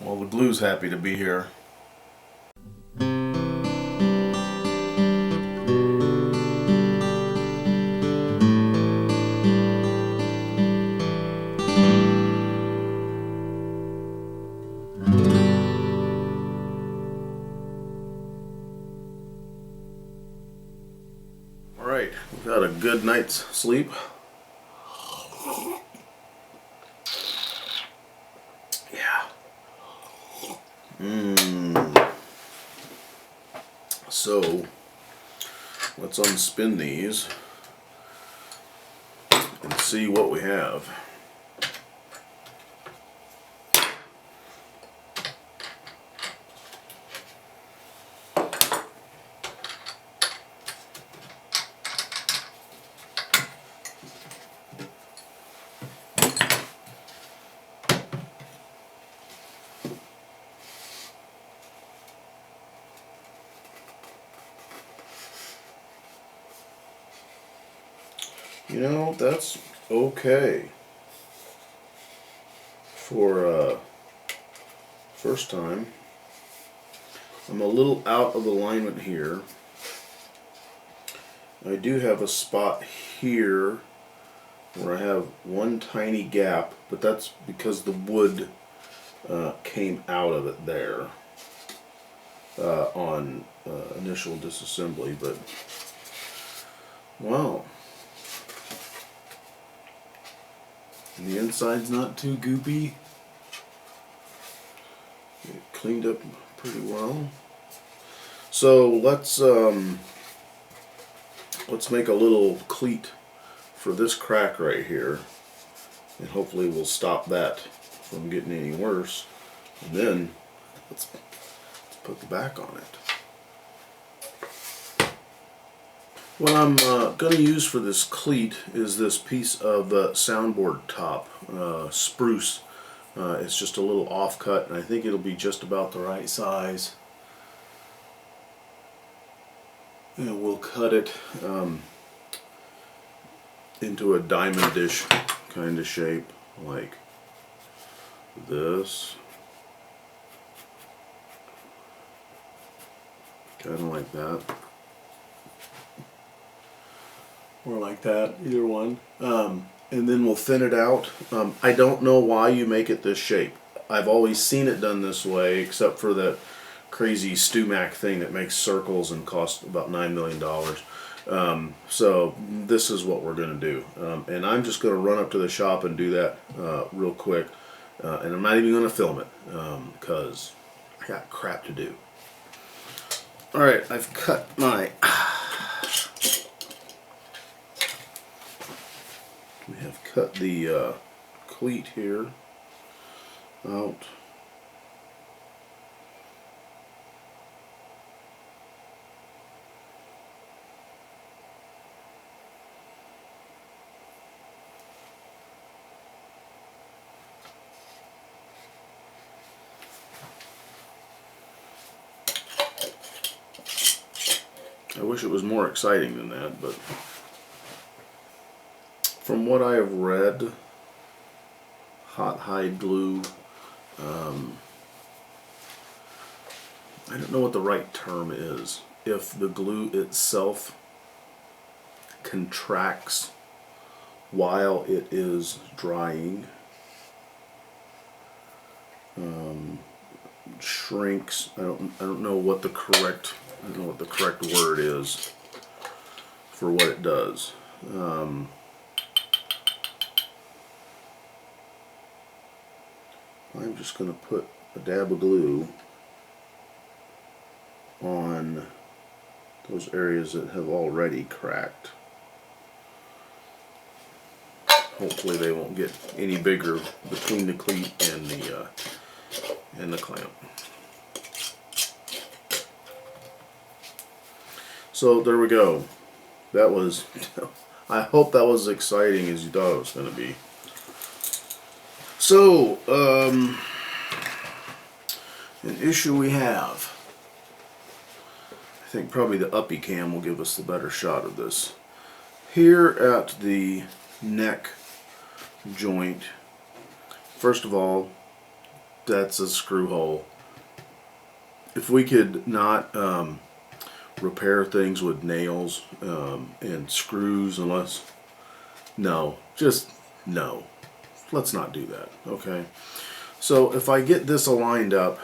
Well, the glue's happy to be here. Alright, we've had a good night's sleep. Yeah. So, let's unspin these and see what we have. You know, that's okay for first time. I'm a little out of alignment here. I do have a spot here where I have one tiny gap, but that's because the wood came out of it there on initial disassembly. But wow. And the inside's not too goopy. It cleaned up pretty well. So let's make a little cleat for this crack right here, and hopefully we'll stop that from getting any worse. And then let's put the back on it. What I'm going to use for this cleat is this piece of soundboard top, spruce. It's just a little offcut, and I think it'll be just about the right size. And we'll cut it into a diamond-ish kind of shape, like this. Kind of like that. Or like that, either one. And then we'll thin it out. I don't know why you make it this shape. I've always seen it done this way, except for that crazy StuMac thing that makes circles and costs about $9 million. So this is what we're going to do. And I'm just going to run up to the shop and do that real quick. And I'm not even going to film it because I got crap to do. Alright, I've cut my... We have cut the cleat here out. I wish it was more exciting than that, but from what I have read, hot hide glue, I don't know what the right term is. If the glue itself contracts while it is drying, shrinks. I don't know what the correct word is for what it does. I'm just going to put a dab of glue on those areas that have already cracked. Hopefully they won't get any bigger between the cleat and the clamp. So there we go. That was, I hope that was as exciting as you thought it was going to be. So, an issue we have. I think probably the uppy cam will give us the better shot of this. Here at the neck joint, first of all, that's a screw hole. If we could not repair things with nails and screws, no, just no. Let's not do that, okay? So if I get this aligned up,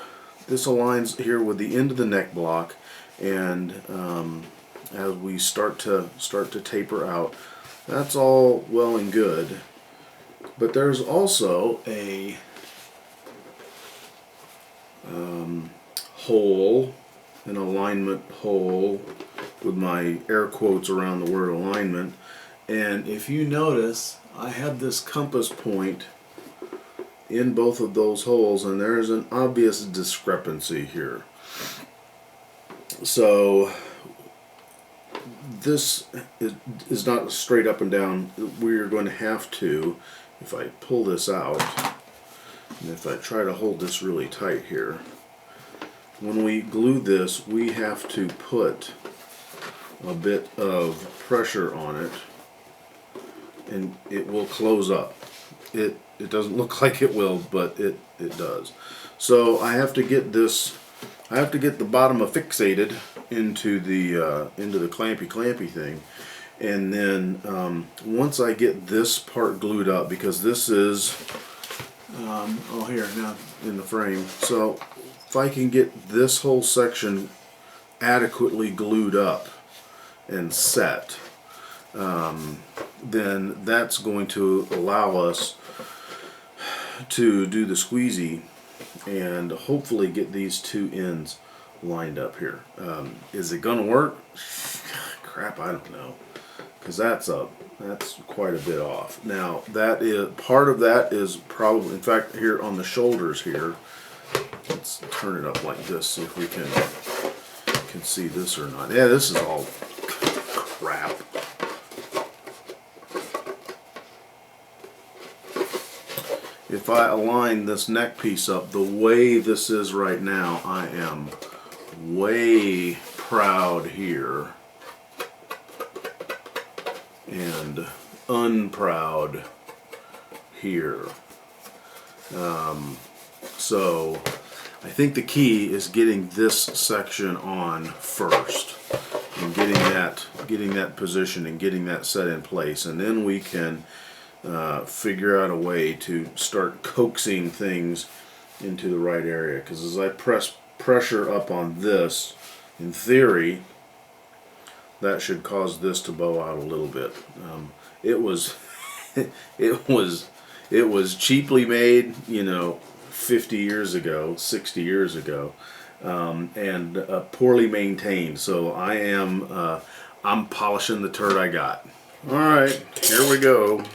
this aligns here with the end of the neck block, and as we start to taper out, that's all well and good. But there's also a hole, an alignment hole, with my air quotes around the word alignment. And if you notice, I have this compass point in both of those holes, and there's an obvious discrepancy here. So this is not straight up and down. We're going to have to, if I pull this out, and if I try to hold this really tight here, when we glue this, we have to put a bit of pressure on it, and it will close up. It doesn't look like it will, but it does. So I have to get this, I have to get the bottom affixated into the clampy thing, and then once I get this part glued up, because this is oh, here now in the frame. So if I can get this whole section adequately glued up and set, then that's going to allow us to do the squeezy and hopefully get these two ends lined up here. Is it gonna work? Crap, I don't know, because that's quite a bit off. Now that is part of that is probably, in fact, here on the shoulders here, let's turn it up like this, see if we can see this or not. Yeah, this is all crap. If I align this neck piece up the way this is right now, I am way proud here and unproud here. So I think the key is getting this section on first and getting that position and getting that set in place, and then we can figure out a way to start coaxing things into the right area. Because as I press pressure up on this, in theory, that should cause this to bow out a little bit. It was it was cheaply made, 50 years ago, 60 years ago, and poorly maintained. So I'm polishing the turd I got. All right, here we go.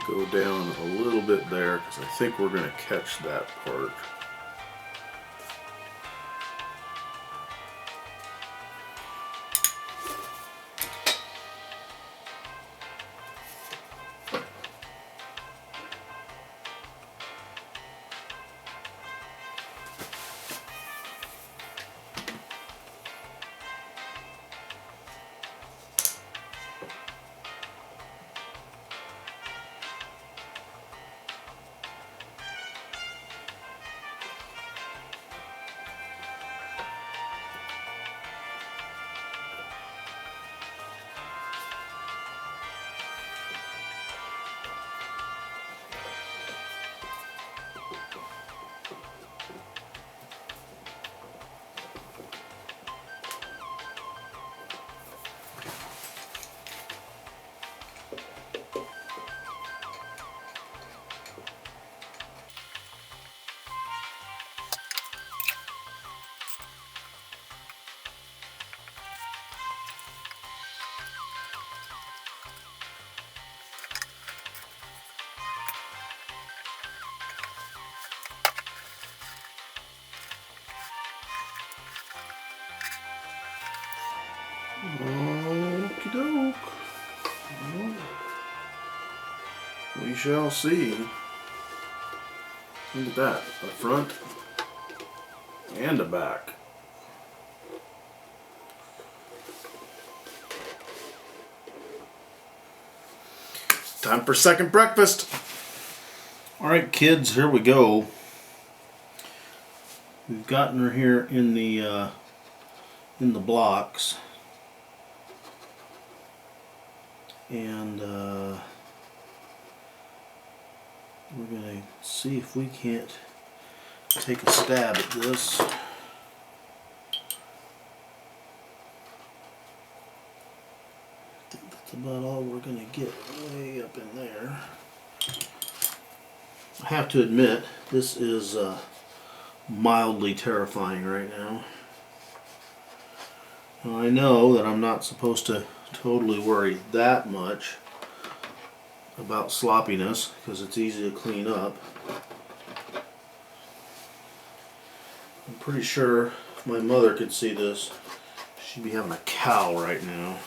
Go down a little bit there because I think we're going to catch that part. We shall see. Look at that, a front and a back. Time for second breakfast. All right, kids, here we go. We've gotten her here in the blocks, and we're gonna see if we can't take a stab at this. I think that's about all we're gonna get way up in there. I have to admit, this is mildly terrifying right now. Now, I know that I'm not supposed to totally worry that much about sloppiness because it's easy to clean up. I'm pretty sure if my mother could see this, she'd be having a cow right now.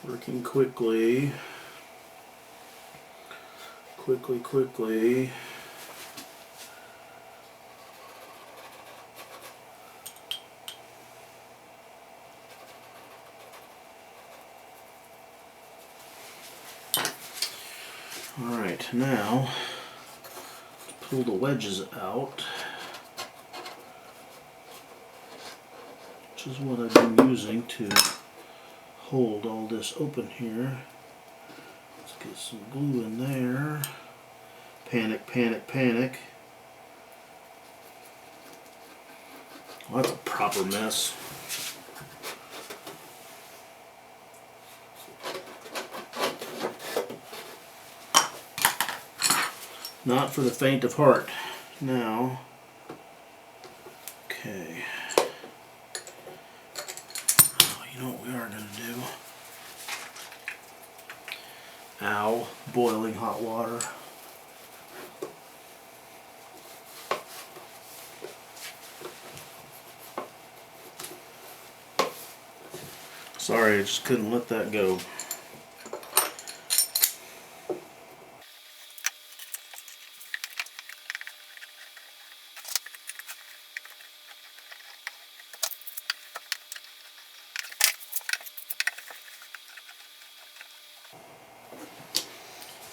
Working quickly. Quickly. Alright, now let's pull the wedges out, which is what I've been using to hold all this open here. Let's get some glue in there. Panic. Well, that's a proper mess. Not for the faint of heart. Now, okay. Oh, you know what we are going to do? Ow, boiling hot water. Sorry, I just couldn't let that go.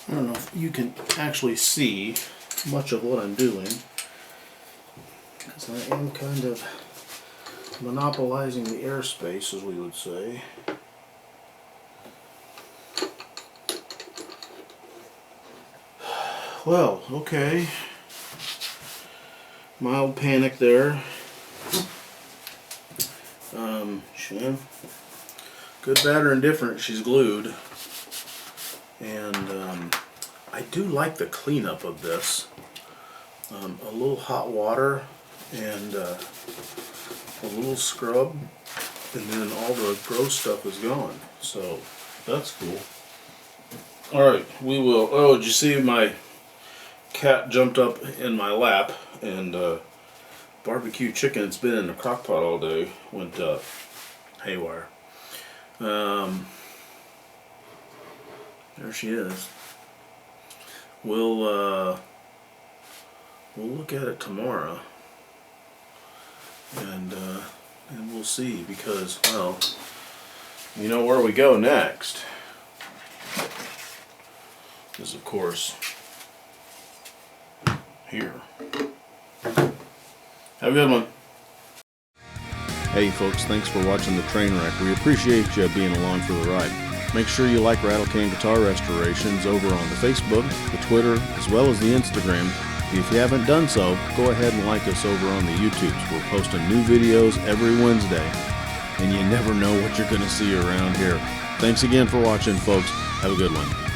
I don't know if you can actually see much of what I'm doing, because I am kind of monopolizing the airspace, as we would say. Well, okay. Mild panic there. Good, bad, or indifferent, she's glued. And I do like the cleanup of this. A little hot water and a little scrub, and then all the gross stuff is gone. So that's cool. Alright, we will. Oh, did you see my cat jumped up in my lap, and barbecue chicken, it's been in the crock pot all day, went haywire. There she is. We'll look at it tomorrow, and we'll see, because, well, you know where we go next is, of course, here. Have a good one. Hey folks, thanks for watching the train wreck. We appreciate you being along for the ride. Make sure you like RATTLECAN Guitar Restorations over on the Facebook, the Twitter, as well as the Instagram. If you haven't done so, go ahead and like us over on the YouTubes. We're posting new videos every Wednesday, and you never know what you're going to see around here. Thanks again for watching, folks. Have a good one.